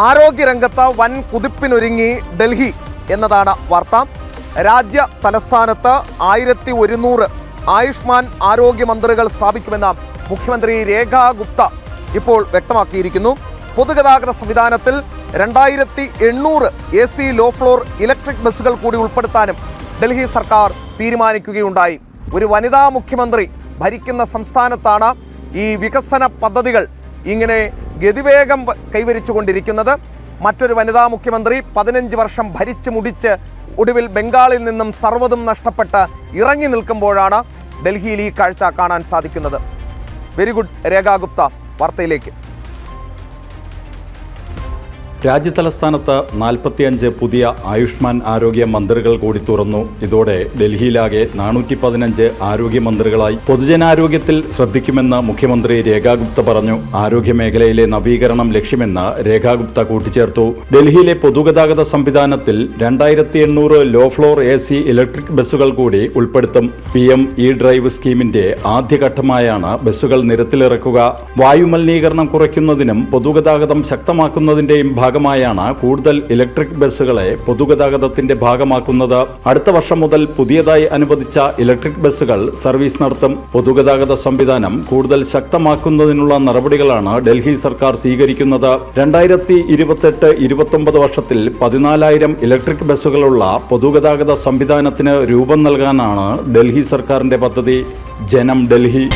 ആരോഗ്യരംഗത്ത് വൻ കുതിപ്പിനൊരുങ്ങി ഡൽഹി എന്നതാണ് വാർത്ത. രാജ്യ തലസ്ഥാനത്ത് 1100 ആയുഷ്മാൻ ആരോഗ്യ മന്ദിരങ്ങൾ സ്ഥാപിക്കുമെന്ന് മുഖ്യമന്ത്രി രേഖ ഗുപ്ത ഇപ്പോൾ വ്യക്തമാക്കിയിരിക്കുന്നു. പൊതുഗതാഗത സംവിധാനത്തിൽ 2800 AC ലോ ഫ്ലോർ ഇലക്ട്രിക് ബസ്സുകൾ കൂടി ഉൾപ്പെടുത്താനും ഡൽഹി സർക്കാർ തീരുമാനിക്കുകയുണ്ടായി. ഒരു വനിതാ മുഖ്യമന്ത്രി ഭരിക്കുന്ന സംസ്ഥാനത്താണ് ഈ വികസന പദ്ധതികൾ ഇങ്ങനെ ഗതിവേഗം കൈവരിച്ചുകൊണ്ടിരിക്കുന്നത്. മറ്റൊരു വനിതാ മുഖ്യമന്ത്രി 15 വർഷം ഭരിച്ചു മുടിച്ച് ഒടുവിൽ ബംഗാളിൽ നിന്നും സർവ്വതും നഷ്ടപ്പെട്ട് ഇറങ്ങി നിൽക്കുമ്പോഴാണ് ഡൽഹിയിൽ ഈ കാഴ്ച കാണാൻ സാധിക്കുന്നത്. വെരി ഗുഡ് രേഖ ഗുപ്ത, വാർത്തയിലേക്ക്. രാജ്യതലസ്ഥാനത്ത് 45 പുതിയ ആയുഷ്മാൻ ആരോഗ്യ മന്ദിരങ്ങൾ കൂടി തുറന്നു. ഇതോടെ ഡൽഹിയിലാകെ 415 ആരോഗ്യ മന്ദിരങ്ങളായി. പൊതുജനാരോഗ്യത്തിൽ ശ്രദ്ധിക്കുമെന്ന് മുഖ്യമന്ത്രി രേഖ ഗുപ്ത പറഞ്ഞു. ആരോഗ്യ മേഖലയിലെ നവീകരണം ലക്ഷ്യമെന്ന് രേഖ ഗുപ്ത കൂട്ടിച്ചേർത്തു. ഡൽഹിയിലെ പൊതുഗതാഗത സംവിധാനത്തിൽ 2800 ലോ ഫ്ലോർ AC ഇലക്ട്രിക് ബസ്സുകൾ കൂടി ഉൾപ്പെടുത്തും. PM ഇ-ഡ്രൈവ് സ്കീമിന്റെ ആദ്യഘട്ടമായാണ് ബസ്സുകൾ നിരത്തിലിറക്കുക. വായുമലിനീകരണം കുറയ്ക്കുന്നതിനും പൊതുഗതാഗതം ശക്തമാക്കുന്നതിന്റെയും ഭാഗമായാണ് കൂടുതൽ ഇലക്ട്രിക് ബസ്സുകളെ പൊതുഗതാഗതത്തിന്റെ ഭാഗമാക്കുന്നത്. അടുത്ത വർഷം മുതൽ പുതിയതായി അനുവദിച്ച ഇലക്ട്രിക് ബസ്സുകൾ സർവീസ് നടത്തും. പൊതുഗതാഗത സംവിധാനം കൂടുതൽ ശക്തമാക്കുന്നതിനുള്ള നടപടികളാണ് ഡൽഹി സർക്കാർ സ്വീകരിക്കുന്നത്. 2028-29 വർഷത്തിൽ 14,000 ഇലക്ട്രിക് ബസ്സുകളുള്ള പൊതുഗതാഗത സംവിധാനത്തിന് രൂപം നൽകാനാണ് ഡൽഹി സർക്കാരിന്റെ പദ്ധതി. ജനം, ഡൽഹി.